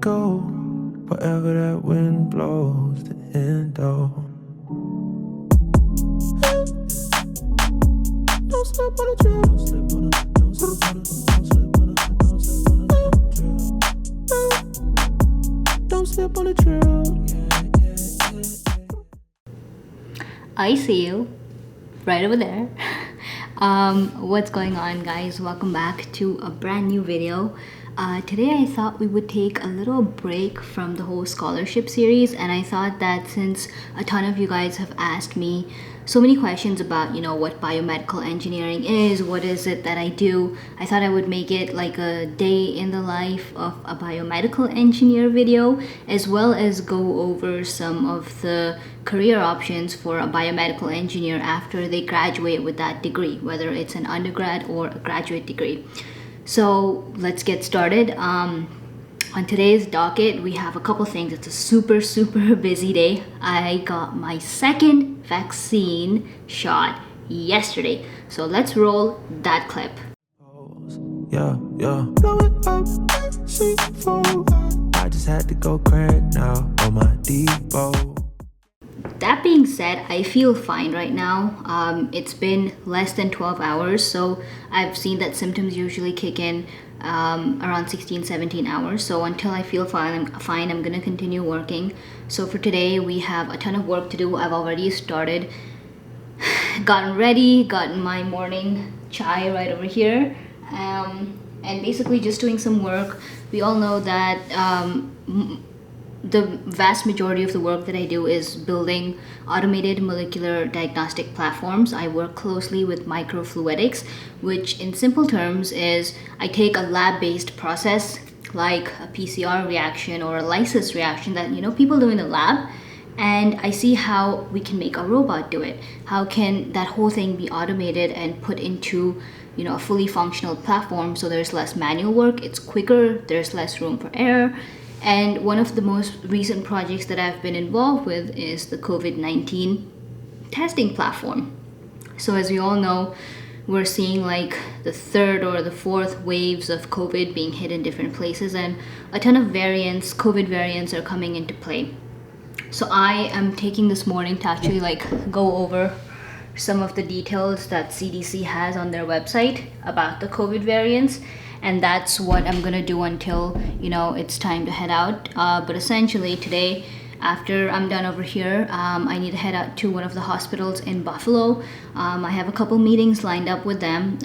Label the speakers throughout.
Speaker 1: go wherever that wind blows the endo. Don't slip on the trail. Don't slip on the don't slip on the don't slip on the don't slip on the trail. Don't slip on the trail.
Speaker 2: I see you right over there. What's going on, guys? Welcome back to a brand new video. Today I thought we would take a little break from the whole scholarship series, and I thought that since a ton of you guys have asked me so many questions about, what biomedical engineering is, what is it that I do, I thought I would make it like a day in the life of a biomedical engineer video, as well as go over some of the career options for a biomedical engineer after they graduate with that degree, whether it's an undergrad or a graduate degree. So let's get started. On today's docket, we have a couple things. It's a super busy day. I got my second vaccine shot yesterday. So let's roll that clip.
Speaker 1: Yeah. Blowing up, C4. I just had to go crack now on my Depot.
Speaker 2: That being said, I feel fine right now. It's been less than 12 hours, so I've seen that symptoms usually kick in around 16-17 hours. So until I feel fine, I'm gonna continue working. So for today, we have a ton of work to do. I've already started, gotten ready, gotten my morning chai right over here, and basically just doing some work. We all know that the vast majority of the work that I do is building automated molecular diagnostic platforms. I work closely with microfluidics, which in simple terms is I take a lab-based process like a PCR reaction or a lysis reaction that people do in the lab, and I see how we can make a robot do it. How can that whole thing be automated and put into a fully functional platform, so there's less manual work, it's quicker, there's less room for error. And one of the most recent projects that I've been involved with is the COVID-19 testing platform. So as we all know, we're seeing like the third or the fourth waves of COVID being hit in different places, and a ton of COVID variants are coming into play. So I am taking this morning to actually go over some of the details that CDC has on their website about the COVID variants. And that's what I'm gonna do until it's time to head out. But essentially today, after I'm done over here, I need to head out to one of the hospitals in Buffalo. I have a couple meetings lined up with them,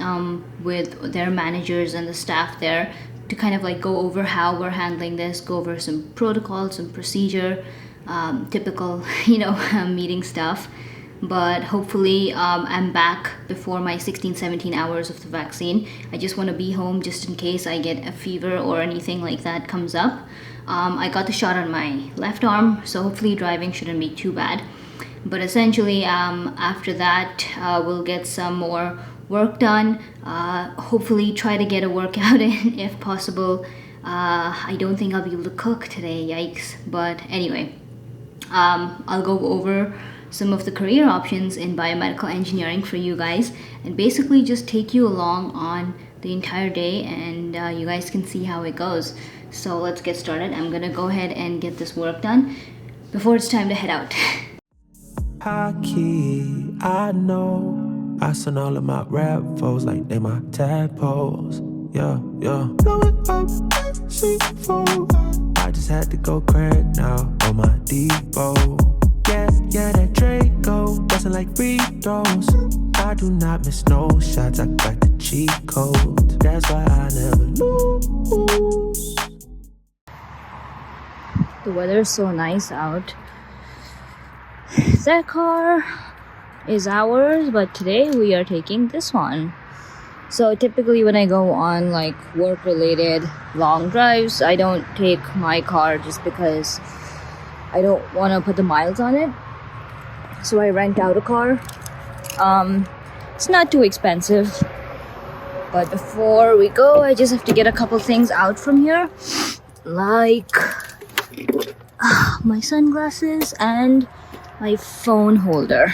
Speaker 2: with their managers and the staff there, to kind of go over how we're handling this, go over some protocols, some procedure, typical meeting stuff. But hopefully I'm back before my 16-17 hours of the vaccine. I just want to be home just in case I get a fever or anything like that comes up. I got the shot on my left arm, so hopefully driving shouldn't be too bad. But essentially after that we'll get some more work done, hopefully try to get a workout in if possible. I don't think I'll be able to cook today, yikes. But anyway, I'll go over some of the career options in biomedical engineering for you guys, and basically just take you along on the entire day, and you guys can see how it goes. So let's get started. I'm gonna go ahead and get this work done before it's time to head out.
Speaker 1: Hockey, I know. I send all of my rap foes like they my tadpoles. Yeah. Blowing up, C4. I just had to go crack now on my Depot. Yeah, that Draco bustin' like free throws. I do not miss no shots, I got the cheat code. That's why I never lose.
Speaker 2: The weather is so nice out. That car is ours, but today we are taking this one. So typically when I go on work-related long drives, I don't take my car just because I don't want to put the miles on it. So I rent out a car. It's not too expensive. But before we go, I just have to get a couple things out from here. Like my sunglasses and my phone holder.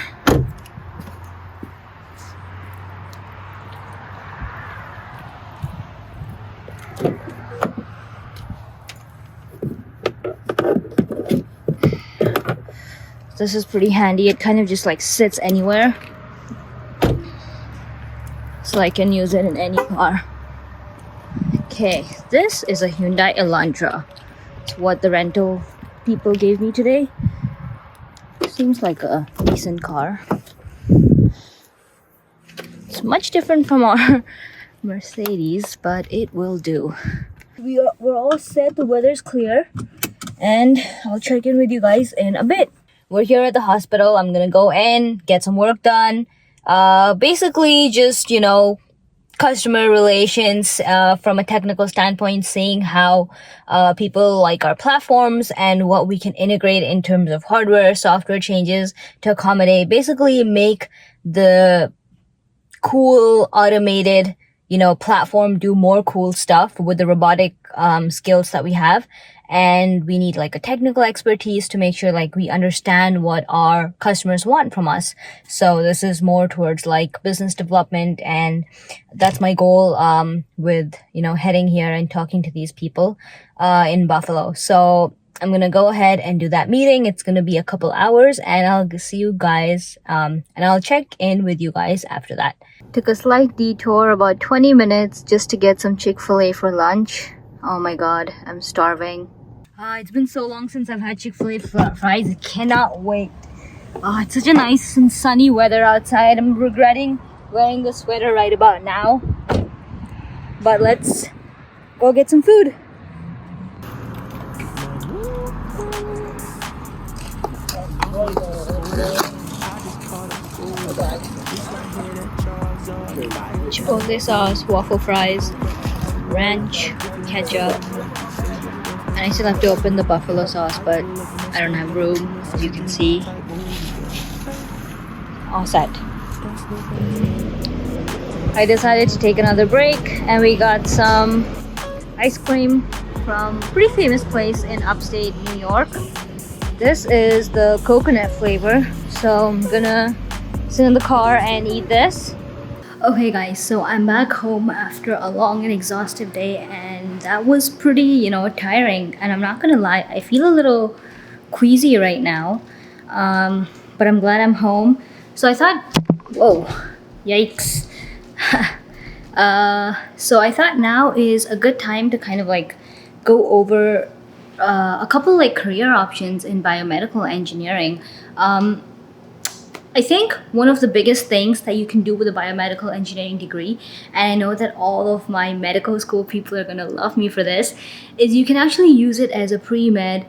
Speaker 2: This is pretty handy. It kind of just like sits anywhere, so I can use it in any car. Okay, this is a Hyundai Elantra. It's what the rental people gave me today. Seems like a decent car. It's much different from our Mercedes, but it will do. We're all set. The weather's clear, and I'll check in with you guys in a bit. We're here at the hospital. I'm gonna go in, get some work done. Basically just, customer relations from a technical standpoint, seeing how people like our platforms and what we can integrate in terms of hardware, software changes to accommodate, basically make the cool automated platform do more cool stuff with the robotic skills that we have. And we need like a technical expertise to make sure like we understand what our customers want from us. So this is more towards like business development, and that's my goal with heading here and talking to these people in Buffalo. So I'm gonna go ahead and do that meeting. It's gonna be a couple hours, and I'll see you guys and I'll check in with you guys after that. Took a slight detour, about 20 minutes, just to get some Chick-fil-A for lunch. Oh my god, I'm starving. It's been so long since I've had Chick-fil-A fries. I cannot wait. It's such a nice and sunny weather outside. I'm regretting wearing the sweater right about now. But let's go get some food. Chipotle sauce, waffle fries, ranch, ketchup. And I still have to open the buffalo sauce, but I don't have room, as you can see. All set. I decided to take another break, and we got some ice cream from a pretty famous place in upstate New York. This is the coconut flavor, so I'm gonna sit in the car and eat this. Okay guys, so I'm back home after a long and exhaustive day, and that was pretty, tiring. And I'm not gonna lie, I feel a little queasy right now, but I'm glad I'm home. So I thought, whoa, yikes. So I thought now is a good time to kind of like go over a couple like career options in biomedical engineering. I think one of the biggest things that you can do with a biomedical engineering degree, and I know that all of my medical school people are going to love me for this, is you can actually use it as a pre-med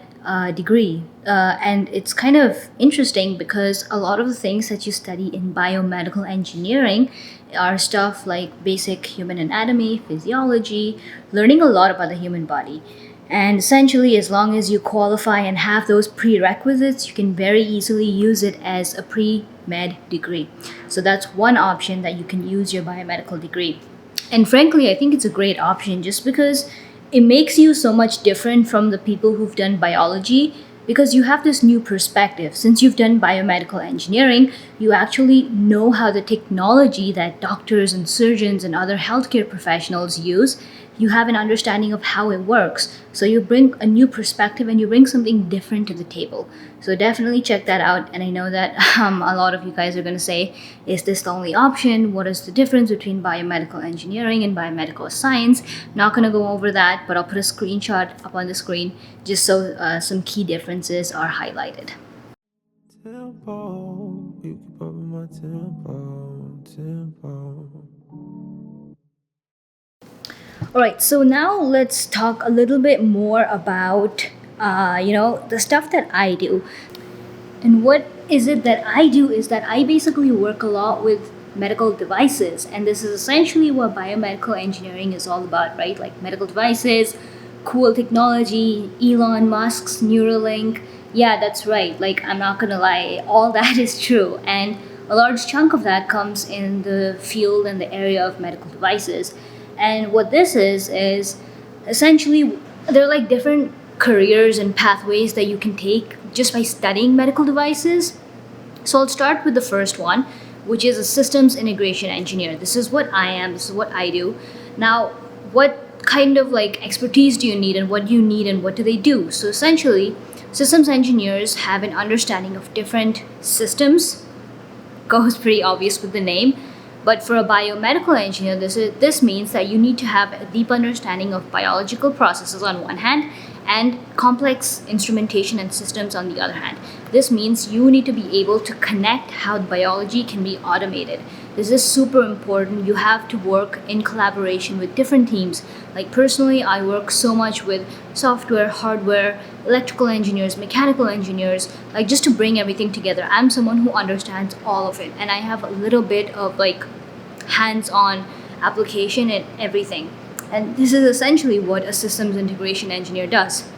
Speaker 2: degree. And it's kind of interesting because a lot of the things that you study in biomedical engineering are stuff like basic human anatomy, physiology, learning a lot about the human body. And essentially, as long as you qualify and have those prerequisites, you can very easily use it as a pre-med degree. So that's one option that you can use your biomedical degree. And frankly, I think it's a great option just because it makes you so much different from the people who've done biology, because you have this new perspective. Since you've done biomedical engineering, you actually know how the technology that doctors and surgeons and other healthcare professionals use. You have an understanding of how it works. So you bring a new perspective and you bring something different to the table. So definitely check that out. And I know that a lot of you guys are going to say, is this the only option? What is the difference between biomedical engineering and biomedical science? Not going to go over that, but I'll put a screenshot up on the screen just so some key differences are highlighted.
Speaker 1: Tempo, you keep up with my tempo.
Speaker 2: Alright, so now let's talk a little bit more about, the stuff that I do. And what is it that I do is that I basically work a lot with medical devices. And this is essentially what biomedical engineering is all about, right? Like medical devices, cool technology, Elon Musk's Neuralink. Yeah, that's right. Like, I'm not gonna lie, all that is true. And a large chunk of that comes in the field and the area of medical devices. And what this is essentially, there are like different careers and pathways that you can take just by studying medical devices. So I'll start with the first one, which is a systems integration engineer. This is what I am, this is what I do. Now, what kind of like expertise do you need, and what do you need, and what do they do? So essentially, Systems engineers have an understanding of different systems, goes pretty obvious with the name. But for a biomedical engineer, this means that you need to have a deep understanding of biological processes on one hand and complex instrumentation and systems on the other hand. This means you need to be able to connect how biology can be automated. This is super important. You have to work in collaboration with different teams. Like personally, I work so much with software, hardware, electrical engineers, mechanical engineers, like just to bring everything together. I'm someone who understands all of it, and I have a little bit of like hands-on application in everything. And this is essentially what a systems integration engineer does.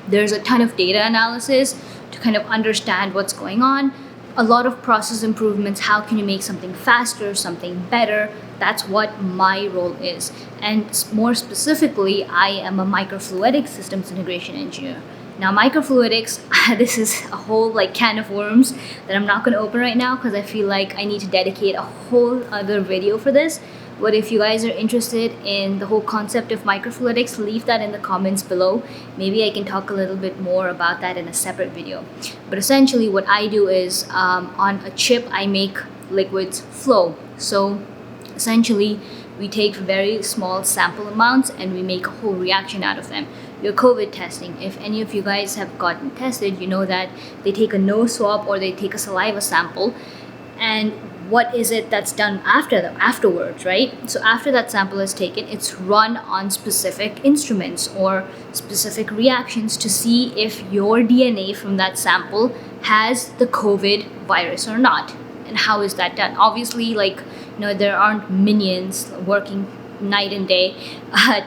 Speaker 2: There's a ton of data analysis to kind of understand what's going on, a lot of process improvements. How can you make something faster, something better? That's what my role is. And more specifically, I am a microfluidic systems integration engineer. Now, microfluidics, this is a whole like can of worms that I'm not going to open right now because I feel like I need to dedicate a whole other video for this. But if you guys are interested in the whole concept of microfluidics, leave that in the comments below. Maybe I can talk a little bit more about that in a separate video. But essentially what I do is on a chip, I make liquids flow. So essentially we take very small sample amounts and we make a whole reaction out of them. Your COVID testing, if any of you guys have gotten tested, you know that they take a nose swab or they take a saliva sample, and what is it that's done afterwards, right? So after that sample is taken, it's run on specific instruments or specific reactions to see if your DNA from that sample has the COVID virus or not. And how is that done? Obviously, there aren't minions working night and day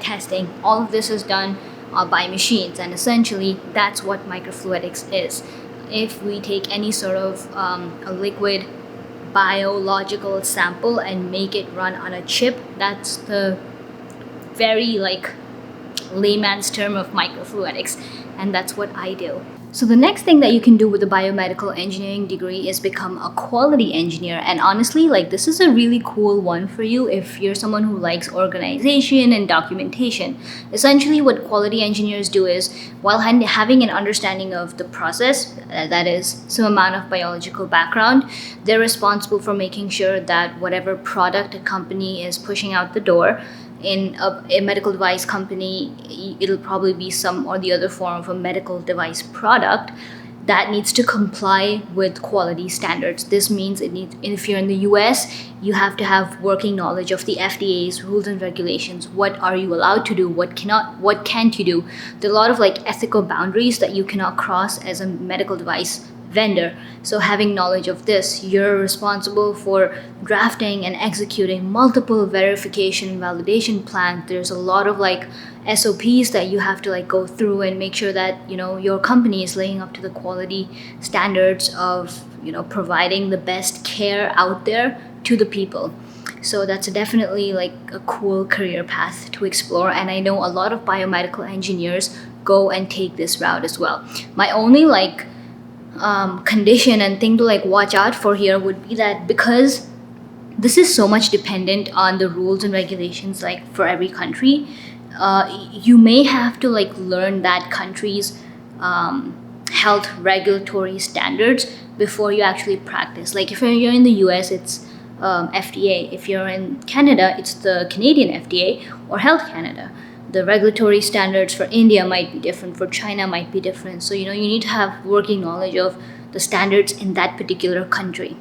Speaker 2: testing. All of this is done by machines, and essentially that's what microfluidics is. If we take any sort of a liquid biological sample and make it run on a chip, that's the very layman's term of microfluidics, and that's what I do. So the next thing that you can do with a biomedical engineering degree is become a quality engineer. And honestly, this is a really cool one for you if you're someone who likes organization and documentation. Essentially what quality engineers do is, while having an understanding of the process, that is some amount of biological background, they're responsible for making sure that whatever product a company is pushing out the door, in a medical device company, it'll probably be some or the other form of a medical device product that needs to comply with quality standards. This means if you're in the US, you have to have working knowledge of the FDA's rules and regulations. What are you allowed to do? What can't you do? There are a lot of ethical boundaries that you cannot cross as a medical device vendor. So having knowledge of this, you're responsible for drafting and executing multiple verification and validation plans. There's a lot of SOPs that you have to go through and make sure that your company is laying up to the quality standards of providing the best care out there to the people. So that's definitely a cool career path to explore, and I know a lot of biomedical engineers go and take this route as well. My only condition and thing to watch out for here would be that because this is so much dependent on the rules and regulations for every country, you may have to learn that country's health regulatory standards before you actually practice. If you're in the US, it's FDA. If you're in Canada, it's the Canadian FDA or Health Canada. The regulatory standards for India might be different, for China might be different. So, you need to have working knowledge of the standards in that particular country.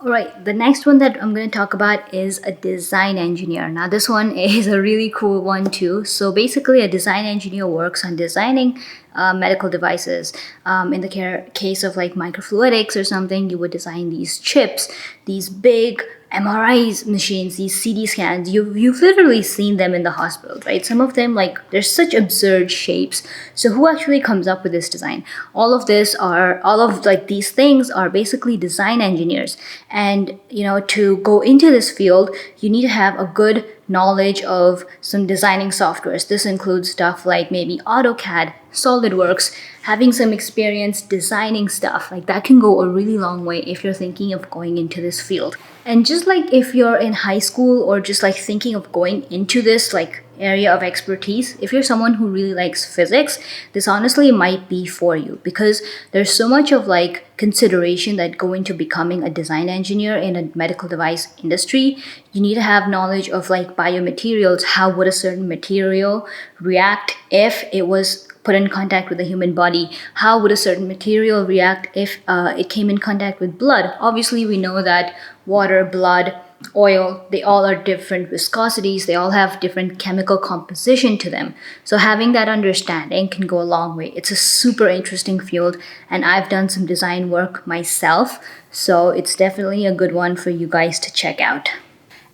Speaker 2: All right, the next one that I'm going to talk about is a design engineer. Now, this one is a really cool one too. So basically, a design engineer works on designing medical devices. In the case of microfluidics or something, you would design these chips, these big MRI machines, these CT scans. You've literally seen them in the hospital, right? Some of them, they're such absurd shapes. So who actually comes up with this design? All of these things are basically design engineers. And, to go into this field, you need to have a good knowledge of some designing softwares. This includes stuff like maybe AutoCAD, SolidWorks, having some experience designing stuff. That can go a really long way if you're thinking of going into this field. And just if you're in high school or just thinking of going into this area of expertise. If you're someone who really likes physics, this honestly might be for you, because there's so much of like consideration that go into becoming a design engineer in a medical device industry. You need to have knowledge of like biomaterials. How would a certain material react if it was put in contact with the human body? How would a certain material react if it came in contact with blood? Obviously, we know that water, blood, oil, they all are different viscosities. They all have different chemical composition to them. So having that understanding can go a long way. It's a super interesting field, and I've done some design work myself. So it's definitely a good one for you guys to check out.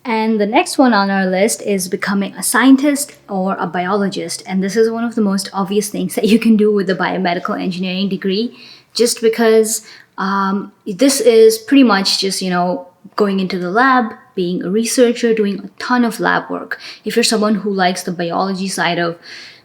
Speaker 2: And the next one on our list is becoming a scientist or a biologist. And this is one of the most obvious things that you can do with a biomedical engineering degree, just because this is pretty much just, going into the lab, being a researcher, doing a ton of lab work. If you're someone who likes the biology side of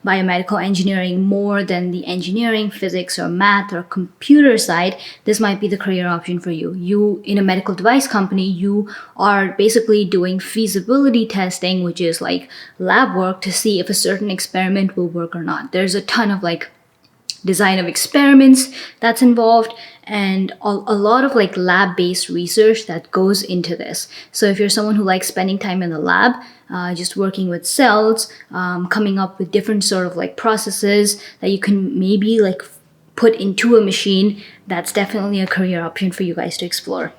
Speaker 2: biomedical engineering more than the engineering, physics, or math or computer side, this might be the career option for you. You, in a medical device company, you are basically doing feasibility testing, which is like lab work to see if a certain experiment will work or not. There's a ton of like design of experiments that's involved, and a lot of like lab-based research that goes into this. So if you're someone who likes spending time in the lab, just working with cells, coming up with different sort of like processes that you can maybe like put into a machine, that's definitely a career option for you guys to explore.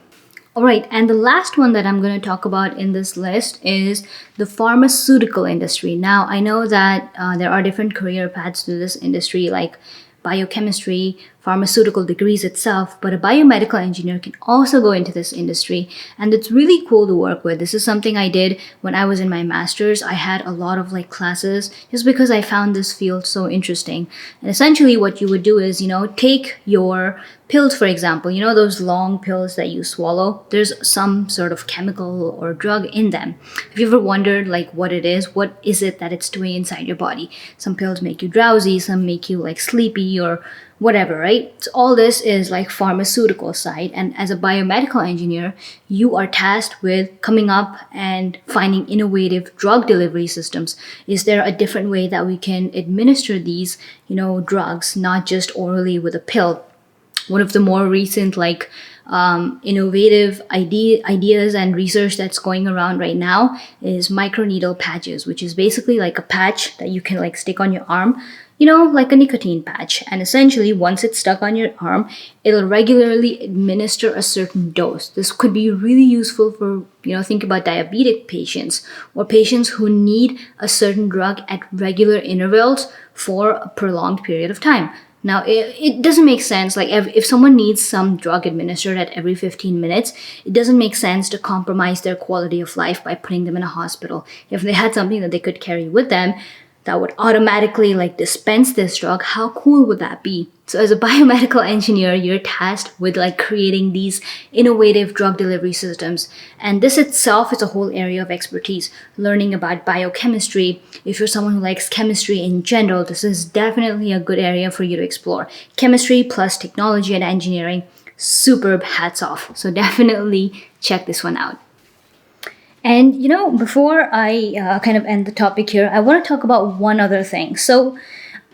Speaker 2: All right, and the last one that I'm going to talk about in this list is the pharmaceutical industry. Now, I know that there are different career paths to this industry, like biochemistry, pharmaceutical degrees itself, but a biomedical engineer can also go into this industry, and it's really cool to work with. This is something I did when I was in my master's. I had a lot of like classes just because I found this field so interesting. And essentially what you would do is, take your pills, for example, those long pills that you swallow, there's some sort of chemical or drug in them. Have you ever wondered like what it is? What is it that it's doing inside your body? Some pills make you drowsy, some make you like sleepy or whatever, right? So all this is like pharmaceutical side. And as a biomedical engineer, you are tasked with coming up and finding innovative drug delivery systems. Is there a different way that we can administer these, drugs, not just orally with a pill? One of the more recent innovative ideas and research that's going around right now is microneedle patches, which is basically like a patch that you can like stick on your arm, like a nicotine patch. And essentially, once it's stuck on your arm, it'll regularly administer a certain dose. This could be really useful for, think about diabetic patients or patients who need a certain drug at regular intervals for a prolonged period of time. Now, it doesn't make sense, like if someone needs some drug administered at every 15 minutes, it doesn't make sense to compromise their quality of life by putting them in a hospital. If they had something that they could carry with them that would automatically like dispense this drug, how cool would that be? So as a biomedical engineer, you're tasked with like creating these innovative drug delivery systems. And this itself is a whole area of expertise. Learning about biochemistry. If you're someone who likes chemistry in general, this is definitely a good area for you to explore. Chemistry plus technology and engineering, superb, hats off. So definitely check this one out. And before I kind of end the topic here, I want to talk about one other thing. So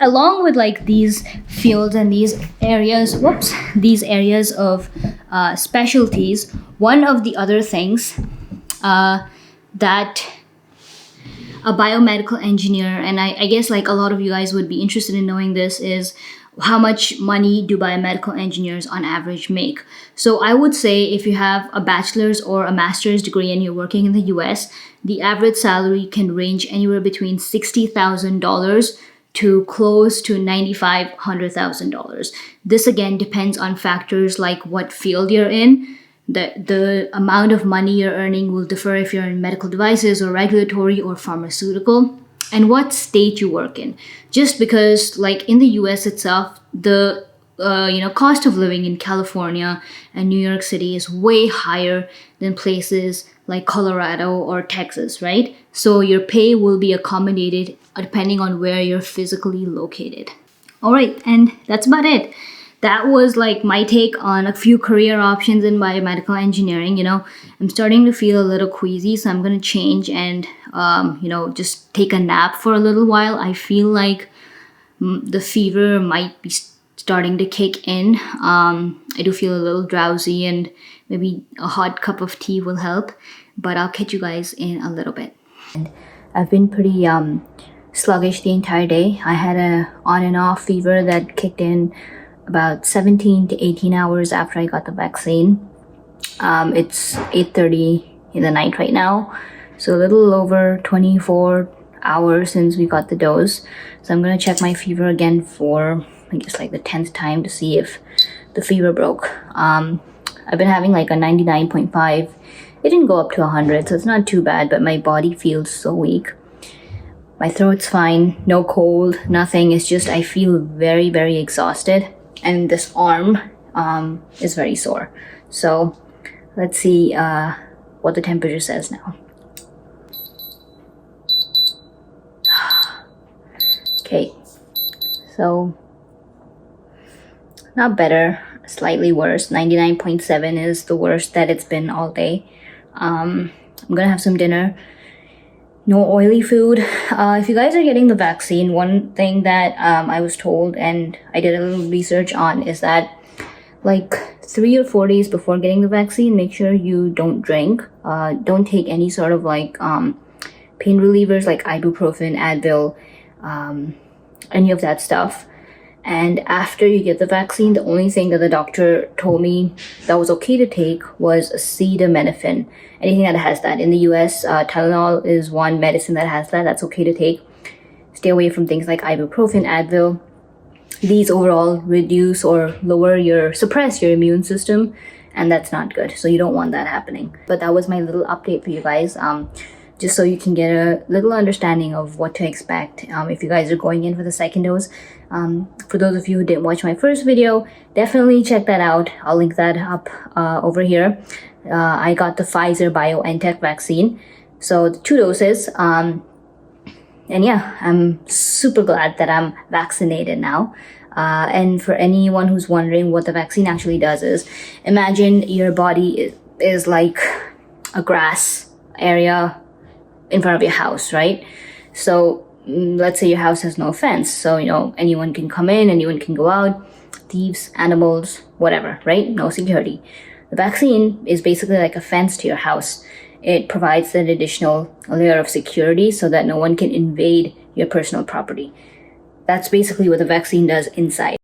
Speaker 2: along with like these fields and these areas of specialties, one of the other things that a biomedical engineer, and I guess like a lot of you guys would be interested in knowing this, is how much money do biomedical engineers on average make? So I would say if you have a bachelor's or a master's degree and you're working in the US, the average salary can range anywhere between $60,000 to close to $95,000. This again depends on factors like what field you're in. The amount of money you're earning will differ if you're in medical devices or regulatory or pharmaceutical, and what state you work in. Just because like in the US itself, the cost of living in California and New York City is way higher than places like Colorado or Texas, right? So your pay will be accommodated depending on where you're physically located. All right, and that's about it. that was like my take on a few career options in biomedical engineering. I'm starting to feel a little queasy, so I'm going to change and just take a nap for a little while. I feel like the fever might be starting to kick in. I do feel a little drowsy, and maybe a hot cup of tea will help, but I'll catch you guys in a little bit. I've been pretty sluggish the entire day. I had a on and off fever that kicked in about 17 to 18 hours after I got the vaccine. It's 8:30 in the night right now, so a little over 24 hours since we got the dose. So I'm gonna check my fever again for, I guess, like the 10th time to see if the fever broke. I've been having like a 99.5. It didn't go up to 100, so it's not too bad, but my body feels so weak. My throat's fine, no cold, nothing. It's just I feel very, very exhausted, and this arm is very sore. So let's see what the temperature says now. Okay, so not better, slightly worse. 99.7 is the worst that it's been all day. I'm gonna have some dinner. No oily food. If you guys are getting the vaccine, one thing that I was told and I did a little research on is that like 3 or 4 days before getting the vaccine, make sure you don't drink. Don't take any sort of like pain relievers like ibuprofen, Advil, any of that stuff. And after you get the vaccine, the only thing that the doctor told me that was okay to take was acetaminophen. Anything that has that. In the US, Tylenol is one medicine that has that. That's okay to take. Stay away from things like ibuprofen, Advil. These overall reduce or suppress your immune system, and that's not good. So you don't want that happening. But that was my little update for you guys. Just so you can get a little understanding of what to expect if you guys are going in for the second dose. For those of you who didn't watch my first video, definitely check that out. I'll link that up over here. I got the Pfizer BioNTech vaccine, so the 2 doses. And yeah, I'm super glad that I'm vaccinated now. And for anyone who's wondering what the vaccine actually does is, imagine your body is like a grass area in front of your house, right? So let's say your house has no fence, so anyone can come in, anyone can go out, thieves, animals, whatever, right? No security. The vaccine is basically like a fence to your house. It provides an additional layer of security so that no one can invade your personal property. That's basically what the vaccine does inside.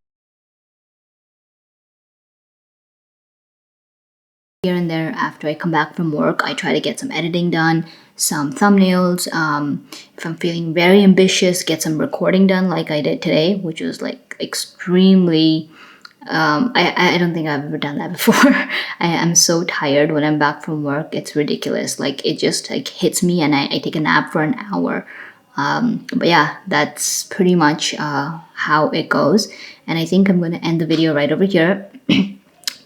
Speaker 2: Here and there, after I come back from work, I try to get some editing done, some thumbnails. If I'm feeling very ambitious, get some recording done like I did today, which was like extremely... I don't think I've ever done that before. I am so tired when I'm back from work. It's ridiculous. Like it just like hits me, and I take a nap for an hour. But yeah, that's pretty much how it goes. And I think I'm going to end the video right over here.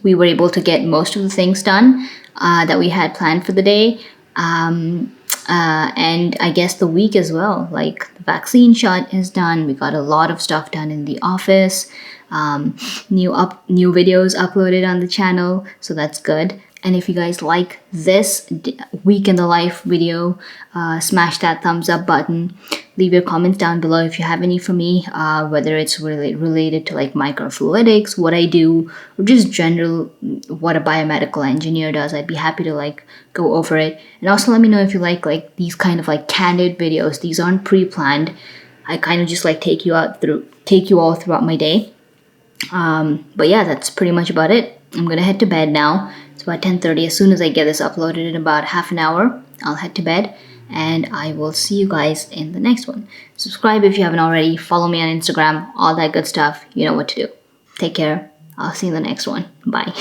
Speaker 2: We were able to get most of the things done that we had planned for the day. And I guess the week as well. Like the vaccine shot is done. We got a lot of stuff done in the office. New videos uploaded on the channel, so that's good. And if you guys like this week in the life video, smash that thumbs up button. Leave your comments down below if you have any for me, whether it's related to like microfluidics, what I do, or just general what a biomedical engineer does. I'd be happy to like go over it. And also let me know if you like these kind of like candid videos. These aren't pre-planned. I kind of just like take you all throughout my day. But yeah, that's pretty much about it. I'm gonna head to bed now. It's about 10:30. As soon as I get this uploaded in about half an hour, I'll head to bed, and I will see you guys in the next one. Subscribe if you haven't already. Follow me on Instagram, all that good stuff. You know what to do. Take care. I'll see you in the next one. Bye.